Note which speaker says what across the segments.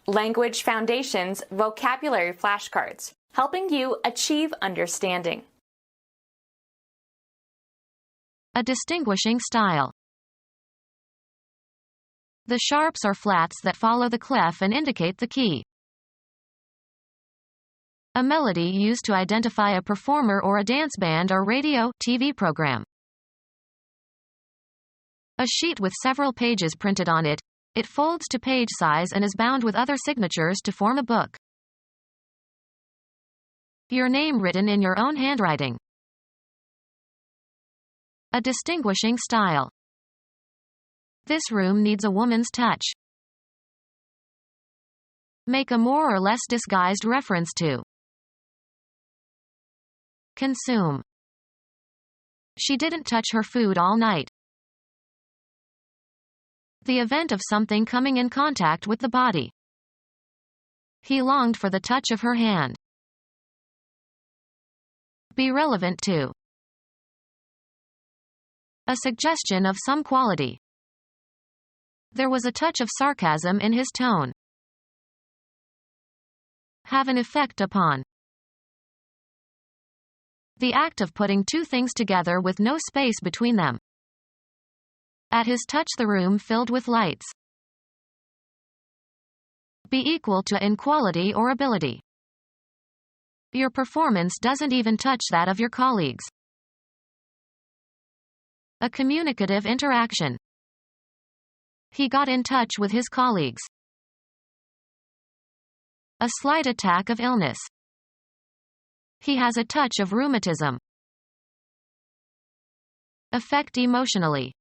Speaker 1: Language Foundations Vocabulary Flashcards, helping you achieve understanding.
Speaker 2: A distinguishing style. The sharps are flats that follow the clef and indicate the key. A melody used to identify a performer or a dance band or radio, TV program. A sheet with several pages printed on it. It folds to page size and is bound with other signatures to form a book. Your name written in your own handwriting. A distinguishing style. This room needs a woman's touch. Make a more or less disguised reference to. Consume. She didn't touch her food all night. The event of something coming in contact with the body. He longed for the touch of her hand. Be relevant to. A suggestion of some quality. There was a touch of sarcasm in his tone. Have an effect upon. The act of putting two things together with no space between them. At his touch the room filled with lights. Be equal to in quality or ability. Your performance doesn't even touch that of your colleagues. A communicative interaction. He got in touch with his colleagues. A slight attack of illness. He has a touch of rheumatism. Affect emotionally.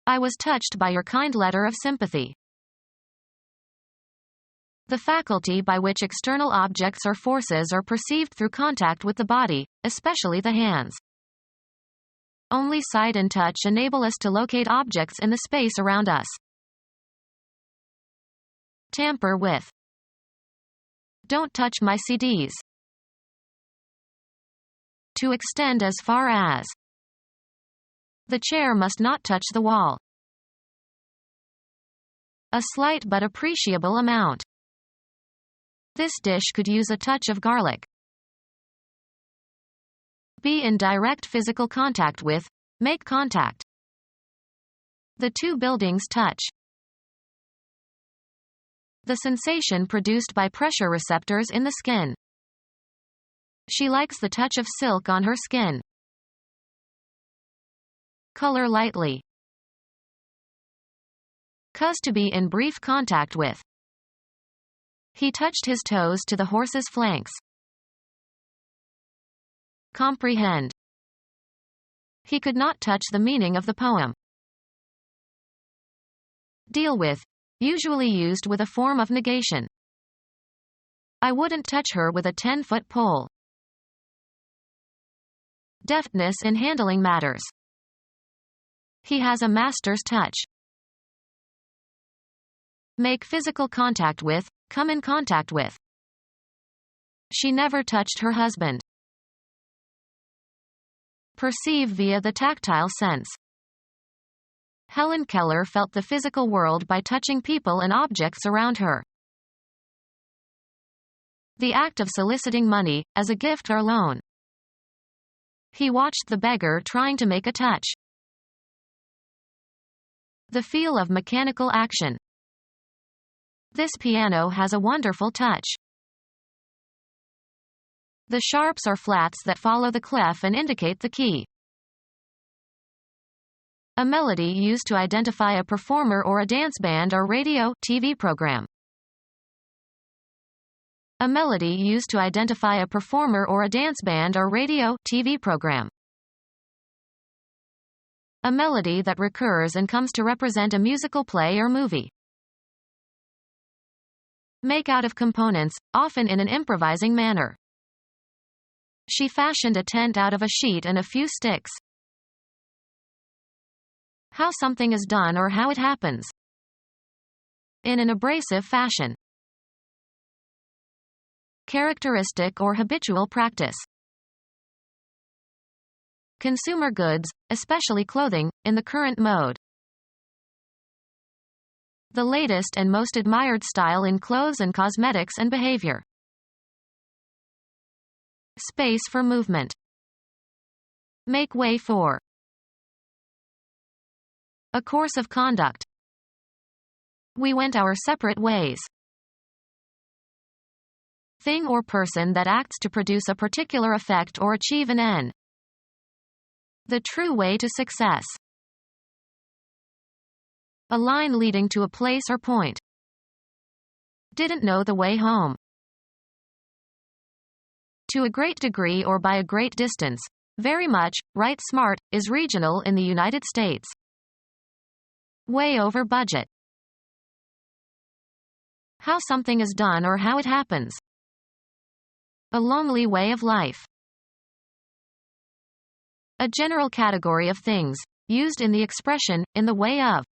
Speaker 2: I was touched by your kind letter of sympathy. The faculty by which external objects or forces are perceived through contact with the body, especially the hands. Only sight and touch enable us to locate objects in the space around us. Tamper with. Don't touch my CDs. To extend as far as. The chair must not touch the wall. A slight but appreciable amount. This dish could use a touch of garlic. Be in direct physical contact with. Make contact. The two buildings touch. The sensation produced by pressure receptors in the skin. She likes the touch of silk on her skin. Color lightly. Cause to be in brief contact with. He touched his toes to the horse's flanks. Comprehend. He could not touch the meaning of the poem. Deal with. Usually used with a form of negation. I wouldn't touch her with a 10-foot pole. Deftness in handling matters. He has a master's touch. Make physical contact with. Come in contact with. She never touched her husband. Perceive via the tactile sense. Helen Keller felt the physical world by touching people and objects around her. The act of soliciting money, as a gift or loan. He watched the beggar trying to make a touch. The feel of mechanical action. This piano has a wonderful touch. The sharps are flats that follow the clef and indicate the key. A melody used to identify a performer or a dance band or radio, TV program. A melody used to identify a performer or a dance band or radio, TV program. A melody that recurs and comes to represent a musical play or movie. Make out of components, often in an improvising manner. She fashioned a tent out of a sheet and a few sticks. How something is done or how it happens. In an abrasive fashion. Characteristic or habitual practice. Consumer goods, especially clothing, in the current mode. The latest and most admired style in clothes and cosmetics and behavior. Space for movement. Make way for. A course of conduct. We went our separate ways. Thing or person that acts to produce a particular effect or achieve an end. The true way to success. A line leading to a place or point. Didn't know the way home. To a great degree or by a great distance. Very much, right. Smart, is regional in the United States. Way over budget. How something is done or how it happens. A lonely way of life. A general category of things, used in the expression, in the way of.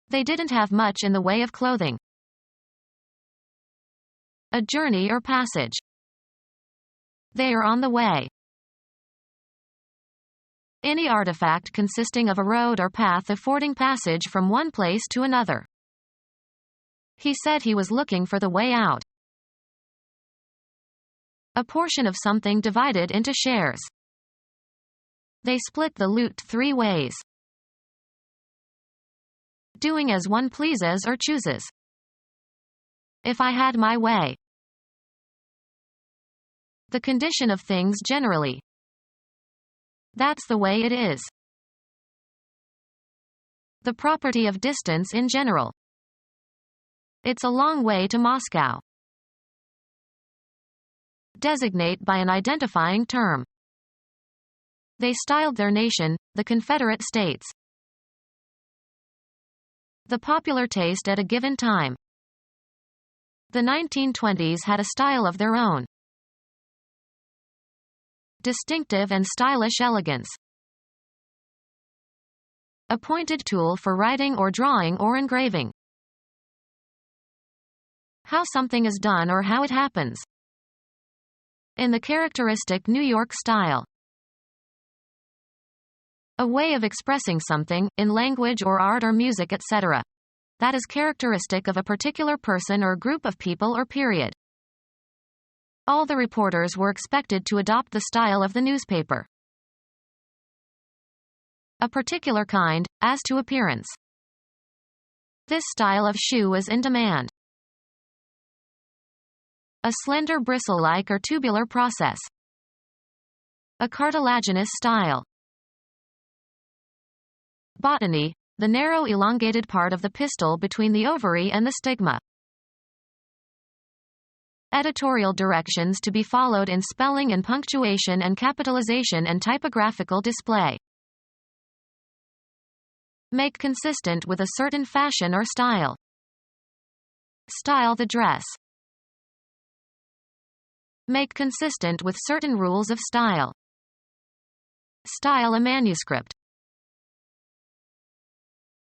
Speaker 2: They didn't have much in the way of clothing. A journey or passage. They are on the way. Any artifact consisting of a road or path affording passage from one place to another. He said he was looking for the way out. A portion of something divided into shares. They split the loot 3 ways. Doing as one pleases or chooses. If I had my way. The condition of things generally. That's the way it is. The property of distance in general. It's a long way to Moscow. Designate by an identifying term. They styled their nation, the Confederate States. The popular taste at a given time. The 1920s had a style of their own. Distinctive and stylish elegance. A pointed tool for writing or drawing or engraving. How something is done or how it happens. In the characteristic New York style. A way of expressing something, in language or art or music, etc. that is characteristic of a particular person or group of people or period. All the reporters were expected to adopt the style of the newspaper. A particular kind, as to appearance. This style of shoe is in demand. A slender bristle-like or tubular process. A cartilaginous style. Botany, the narrow elongated part of the pistil between the ovary and the stigma. Editorial directions to be followed in spelling and punctuation and capitalization and typographical display. Make consistent with a certain fashion or style. Style the dress. Make consistent with certain rules of style. Style a manuscript.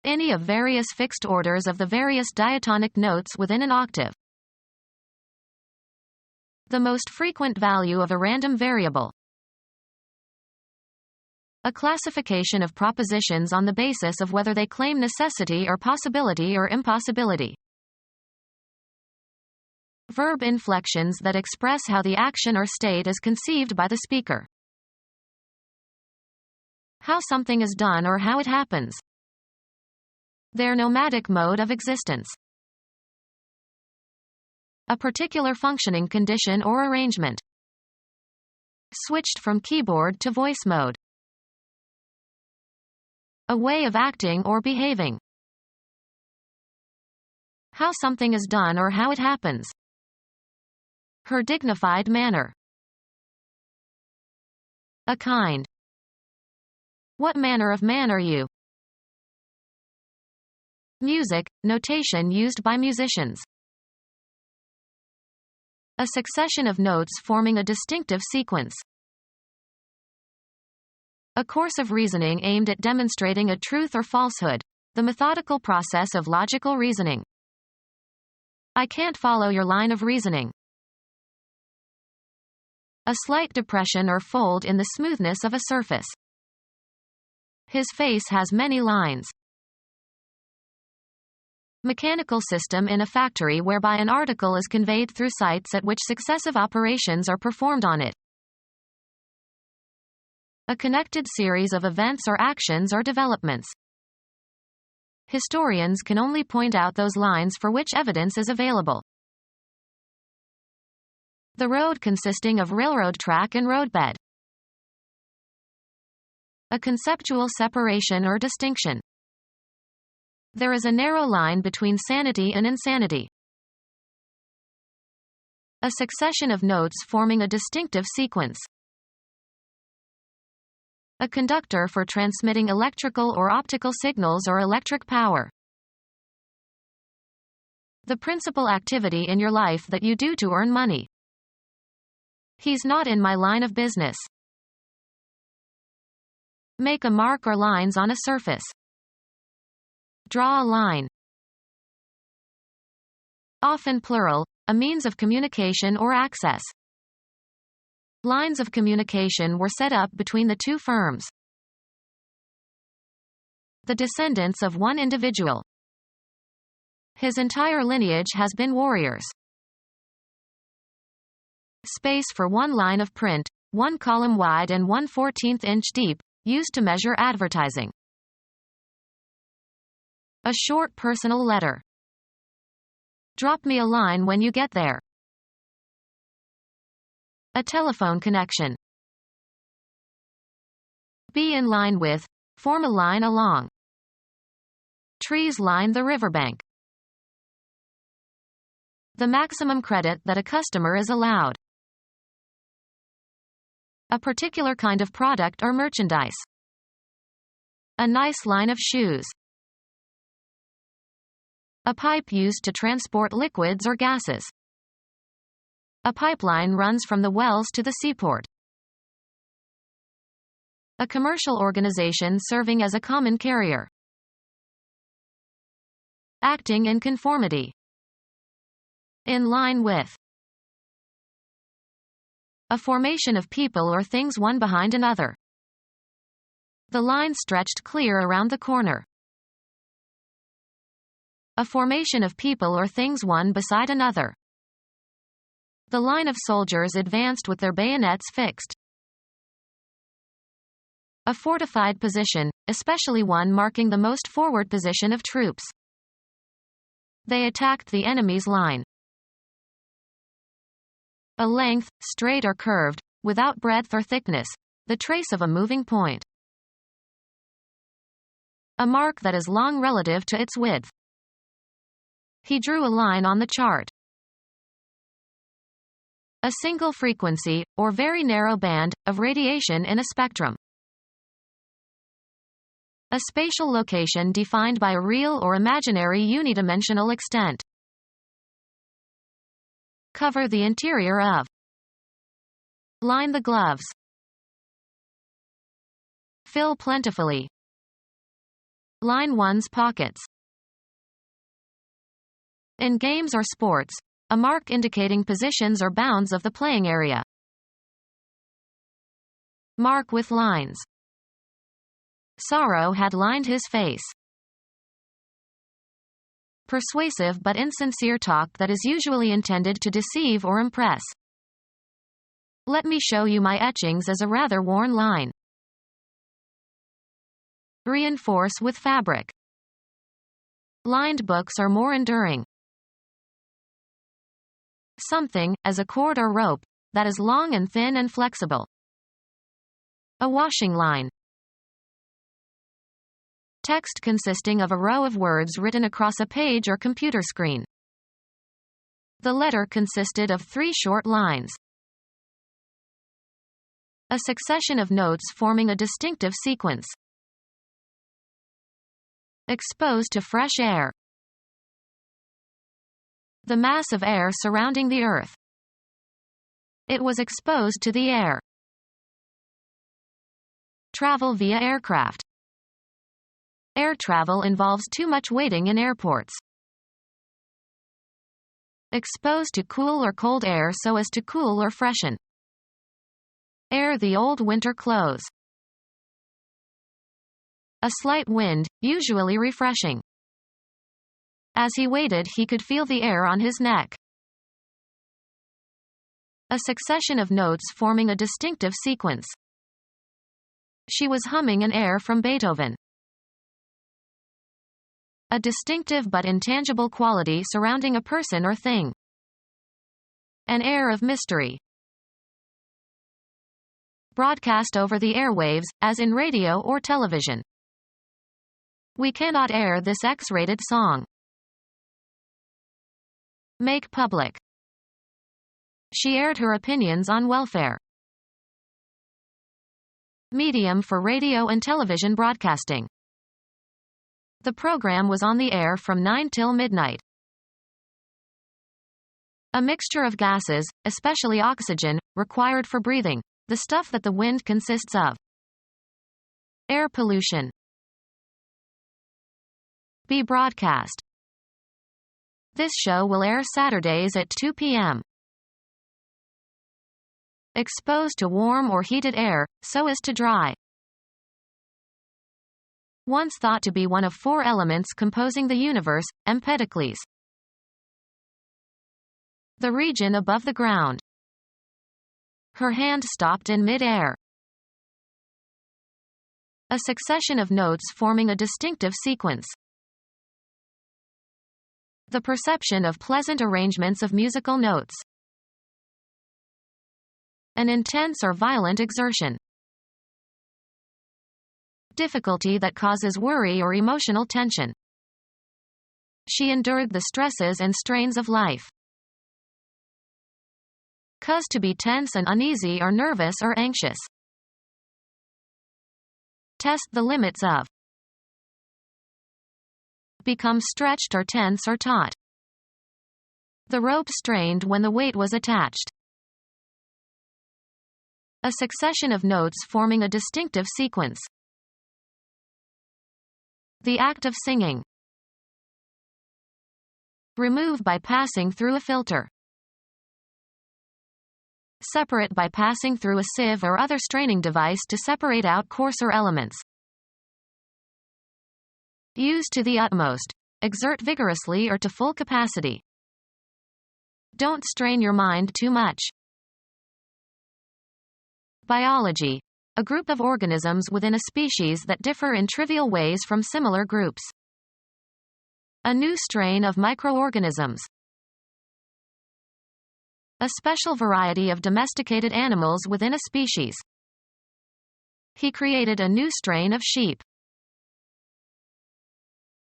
Speaker 2: Any of various fixed orders of the various diatonic notes within an octave. The most frequent value of a random variable. A classification of propositions on the basis of whether they claim necessity or possibility or impossibility. Verb inflections that express how the action or state is conceived by the speaker. How something is done or how it happens. Their nomadic mode of existence. A particular functioning condition or arrangement. Switched from keyboard to voice mode. A way of acting or behaving. How something is done or how it happens. Her dignified manner. A kind. What manner of man are you? Music, notation used by musicians. A succession of notes forming a distinctive sequence. A course of reasoning aimed at demonstrating a truth or falsehood. The methodical process of logical reasoning. I can't follow your line of reasoning. A slight depression or fold in the smoothness of a surface. His face has many lines. Mechanical system in a factory whereby an article is conveyed through sites at which successive operations are performed on it. A connected series of events or actions or developments. Historians can only point out those lines for which evidence is available. The road consisting of railroad track and roadbed. A conceptual separation or distinction. There is a narrow line between sanity and insanity. A succession of notes forming a distinctive sequence. A conductor for transmitting electrical or optical signals or electric power. The principal activity in your life that you do to earn money. He's not in my line of business. Make a mark or lines on a surface. Draw a line. Often plural, a means of communication or access. Lines of communication were set up between the two firms. The descendants of one individual. His entire lineage has been warriors. Space for one line of print, 1 column wide and 1/14 inch deep, used to measure advertising. A short personal letter. Drop me a line when you get there. A telephone connection. Be in line with, form a line along. Trees line the riverbank. The maximum credit that a customer is allowed. A particular kind of product or merchandise. A nice line of shoes. A pipe used to transport liquids or gases. A pipeline runs from the wells to the seaport. A commercial organization serving as a common carrier. Acting in conformity. In line with. A formation of people or things one behind another. The line stretched clear around the corner. A formation of people or things one beside another. The line of soldiers advanced with their bayonets fixed. A fortified position, especially one marking the most forward position of troops. They attacked the enemy's line. A length, straight or curved, without breadth or thickness, the trace of a moving point. A mark that is long relative to its width. He drew a line on the chart. A single frequency, or very narrow band, of radiation in a spectrum. A spatial location defined by a real or imaginary unidimensional extent. Cover the interior of. Line the gloves. Fill plentifully. Line one's pockets. In games or sports, a mark indicating positions or bounds of the playing area. Mark with lines. Sorrow had lined his face. Persuasive but insincere talk that is usually intended to deceive or impress. Let me show you my etchings as a rather worn line. Reinforce with fabric. Lined books are more enduring. Something, as a cord or rope, that is long and thin and flexible. A washing line. Text consisting of a row of words written across a page or computer screen. The letter consisted of 3 short lines. A succession of notes forming a distinctive sequence. Exposed to fresh air. The mass of air surrounding the Earth. It was exposed to the air. Travel via aircraft. Air travel involves too much waiting in airports. Exposed to cool or cold air so as to cool or freshen. Air the old winter clothes. A slight wind, usually refreshing. As he waited, he could feel the air on his neck. A succession of notes forming a distinctive sequence. She was humming an air from Beethoven. A distinctive but intangible quality surrounding a person or thing. An air of mystery. Broadcast over the airwaves, as in radio or television. We cannot air this X-rated song. Make public. She aired her opinions on welfare. Medium for radio and television broadcasting. The program was on the air from 9 till midnight. A mixture of gases, especially oxygen, required for breathing, the stuff that the wind consists of. Air pollution. Be broadcast. This show will air Saturdays at 2 p.m. Exposed to warm or heated air, so as to dry. Once thought to be one of 4 elements composing the universe, Empedocles. The region above the ground. Her hand stopped in mid-air. A succession of notes forming a distinctive sequence. The perception of pleasant arrangements of musical notes. An intense or violent exertion. Difficulty that causes worry or emotional tension. She endured the stresses and strains of life. Cause to be tense and uneasy or nervous or anxious. Test the limits of. Become stretched or tense or taut. The rope strained when the weight was attached. A succession of notes forming a distinctive sequence. The act of singing. Remove by passing through a filter. Separate by passing through a sieve or other straining device to separate out coarser elements. Use to the utmost. Exert vigorously or to full capacity. Don't strain your mind too much. Biology. A group of organisms within a species that differ in trivial ways from similar groups. A new strain of microorganisms. A special variety of domesticated animals within a species. He created a new strain of sheep.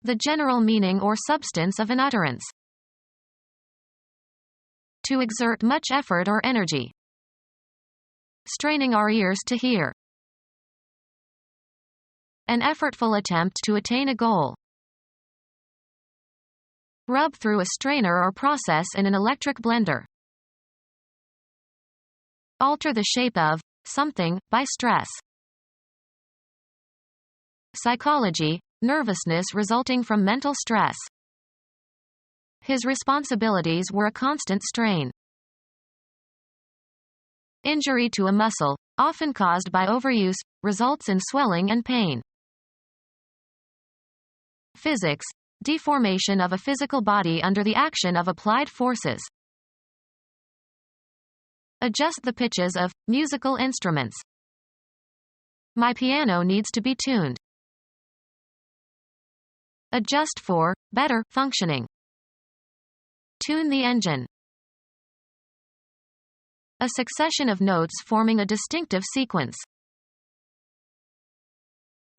Speaker 2: The general meaning or substance of an utterance. To exert much effort or energy. Straining our ears to hear. An effortful attempt to attain a goal. Rub through a strainer or process in an electric blender. Alter the shape of something by stress. Psychology. Nervousness resulting from mental stress. His responsibilities were a constant strain. Injury to a muscle, often caused by overuse, results in swelling and pain. Physics. Deformation of a physical body under the action of applied forces. Adjust the pitches of musical instruments. My piano needs to be tuned. Adjust for better functioning. Tune the engine. A succession of notes forming a distinctive sequence.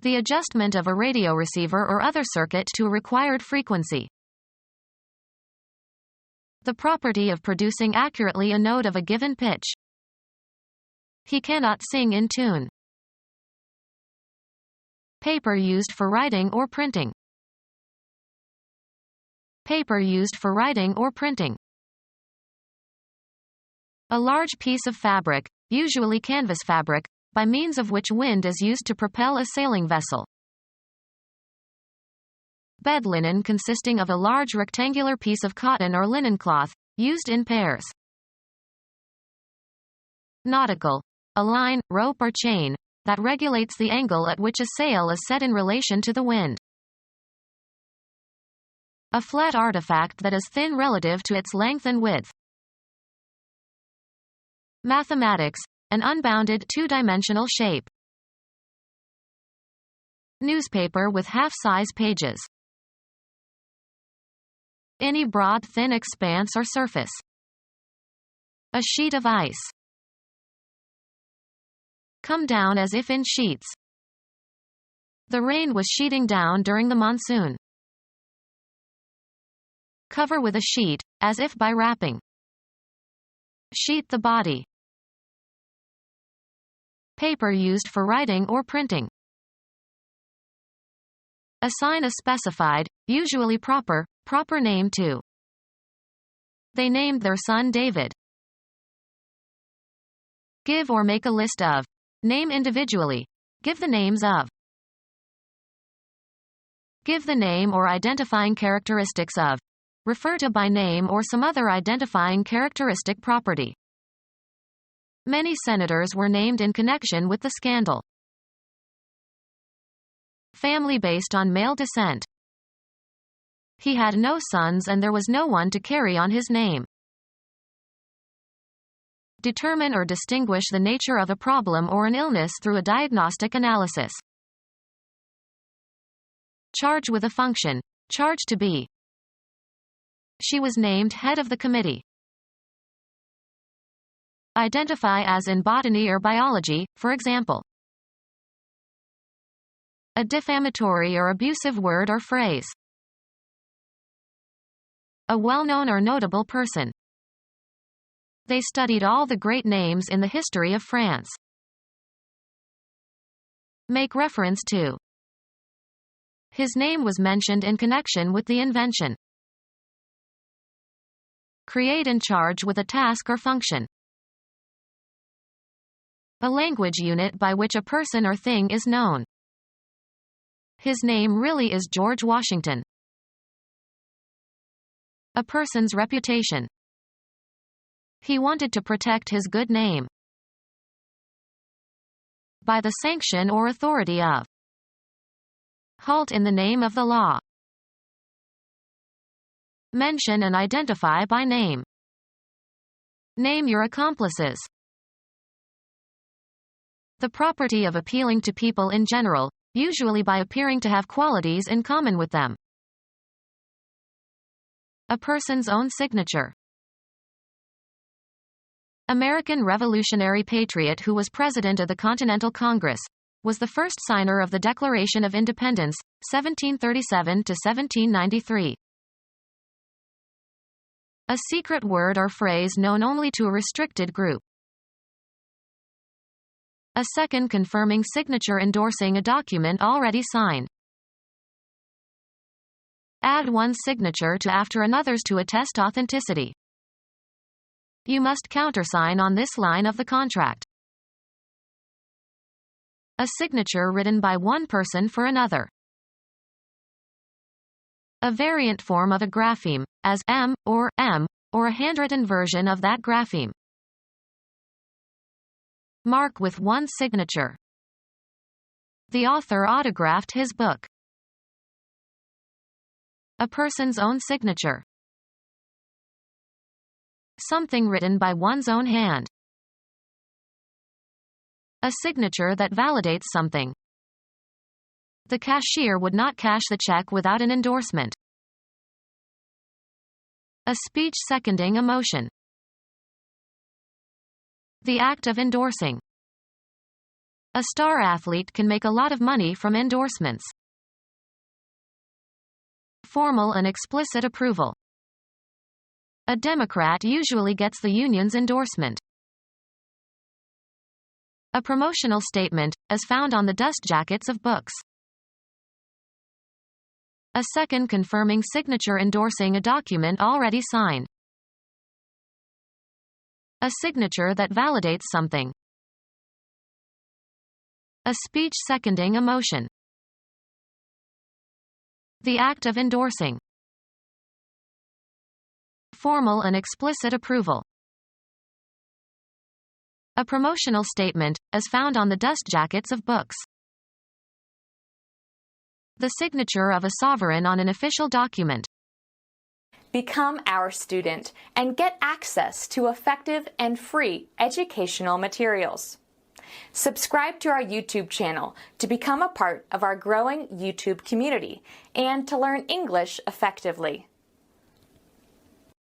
Speaker 2: The adjustment of a radio receiver or other circuit to a required frequency. The property of producing accurately a note of a given pitch. He cannot sing in tune. Paper used for writing or printing. Paper used for writing or printing. A large piece of fabric, usually canvas fabric, by means of which wind is used to propel a sailing vessel. Bed linen consisting of a large rectangular piece of cotton or linen cloth, used in pairs. Nautical. A line, rope or chain, that regulates the angle at which a sail is set in relation to the wind. A flat artifact that is thin relative to its length and width. Mathematics, an unbounded two-dimensional shape. Newspaper with half-size pages. Any broad thin expanse or surface. A sheet of ice. Come down as if in sheets. The rain was sheeting down during the monsoon. Cover with a sheet, as if by wrapping. Sheet the body. Paper used for writing or printing. Assign a specified, usually proper name to. They named their son David. Give or make a list of. Name individually. Give the names of. Give the name or identifying characteristics of. Refer to by name or some other identifying characteristic property. Many senators were named in connection with the scandal. Family based on male descent. He had no sons and there was no one to carry on his name. Determine or distinguish the nature of a problem or an illness through a diagnostic analysis. Charge with a function. Charge to be. She was named head of the committee. Identify as in botany or biology, for example. A defamatory or abusive word or phrase. A well-known or notable person. They studied all the great names in the history of France. Make reference to. His name was mentioned in connection with the invention. Create and charge with a task or function. A language unit by which a person or thing is known. His name really is George Washington. A person's reputation. He wanted to protect his good name. By the sanction or authority of. Halt in the name of the law. Mention and identify by name. Name your accomplices. The property of appealing to people in general, usually by appearing to have qualities in common with them. A person's own signature. American revolutionary patriot who was president of the Continental Congress, was the first signer of the Declaration of Independence, 1737 to 1793. A secret word or phrase known only to a restricted group. A second confirming signature endorsing a document already signed. Add one's signature to after another's to attest authenticity. You must countersign on this line of the contract. A signature written by one person for another. A variant form of a grapheme, as M, or a handwritten version of that grapheme. Mark with one signature. The author autographed his book. A person's own signature. Something written by one's own hand. A signature that validates something. The cashier would not cash the check without an endorsement. A speech seconding a motion. The act of endorsing. A star athlete can make a lot of money from endorsements. Formal and explicit approval. A Democrat usually gets the union's endorsement. A promotional statement, as found on the dust jackets of books. A second confirming signature endorsing a document already signed. A signature that validates something. A speech seconding a motion. The act of endorsing. Formal and explicit approval. A promotional statement, as found on the dust jackets of books. The signature of a sovereign on an official document.
Speaker 1: Become our student and get access to effective and free educational materials. Subscribe to our YouTube channel to become a part of our growing YouTube community and to learn English effectively.